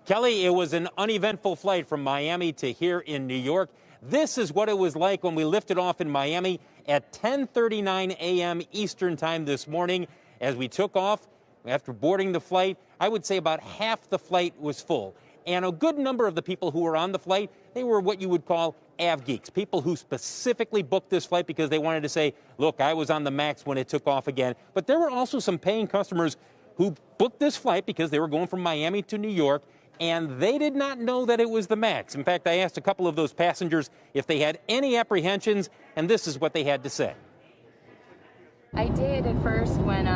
Kelly, it was an uneventful flight from Miami to here in New York. This is what it was like when we lifted off in Miami at 10:39 a.m. Eastern time this morning. As we took off, after boarding the flight, I would say about half the flight was full. And a good number of the people who were on the flight, they were what you would call av geeks, people who specifically booked this flight because they wanted to say, look, I was on the MAX when it took off again. But there were also some paying customers who booked this flight because they were going from Miami to New York, and they did not know that it was the MAX. In fact, I asked a couple of those passengers if they had any apprehensions, and this is what they had to say. I did at first when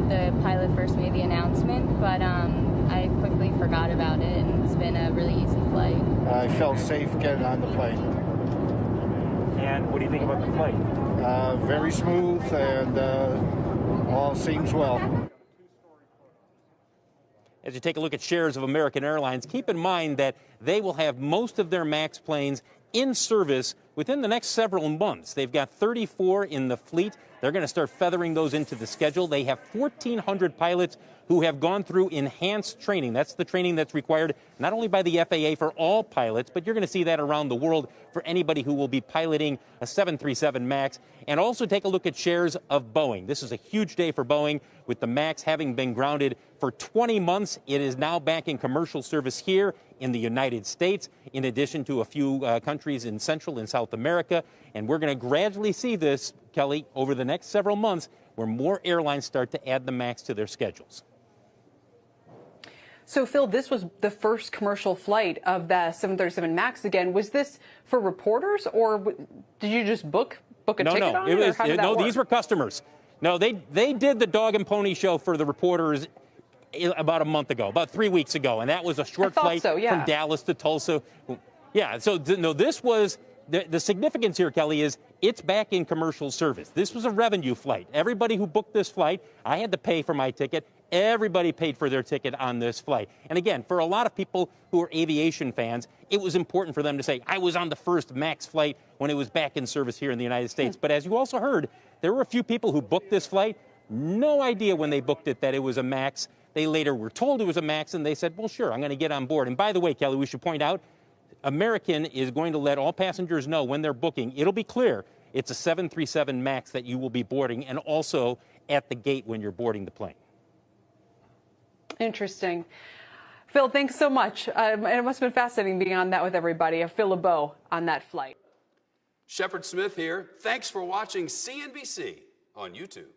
the pilot first made the announcement, but I quickly forgot about it, and it's been a really easy flight. I felt safe getting on the plane. And what do you think about the flight? Very smooth, and all seems well. As you take a look at shares of American Airlines, keep in mind that they will have most of their MAX planes in service within the next several months. They've got 34 in the fleet. They're going to start feathering those into the schedule. They have 1,400 pilots who have gone through enhanced training. That's the training that's required not only by the FAA for all pilots, but you're going to see that around the world for anybody who will be piloting a 737 MAX. And also take a look at shares of Boeing. This is a huge day for Boeing, with the MAX having been grounded for 20 months. It is now back in commercial service here in the United States, in addition to a few countries in Central and South America. And we're going to gradually see this, Kelly, over the next several months, where more airlines start to add the MAX to their schedules. So, Phil, this was the first commercial flight of the 737 MAX again. Was this for reporters, or did you just book a ticket on it? No, these were customers. No, they did the dog and pony show for the reporters about a month ago, about 3 weeks ago, and that was a short flight from Dallas to Tulsa. Yeah, so no, this was the significance here, Kelly, is it's back in commercial service. This was a revenue flight. Everybody who booked this flight, I had to pay for my ticket. Everybody paid for their ticket on this flight. And again, for a lot of people who are aviation fans, it was important for them to say, I was on the first MAX flight when it was back in service here in the United States. But as you also heard, there were a few people who booked this flight, no idea when they booked it that it was a MAX. They later were told it was a MAX, and they said, well, sure, I'm going to get on board. And by the way, Kelly, we should point out, American is going to let all passengers know when they're booking. It'll be clear it's a 737 MAX that you will be boarding, and also at the gate when you're boarding the plane. Interesting. Phil, thanks so much. And it must have been fascinating being on that with everybody. Phil LeBeau on that flight. Shepard Smith here. Thanks for watching CNBC on YouTube.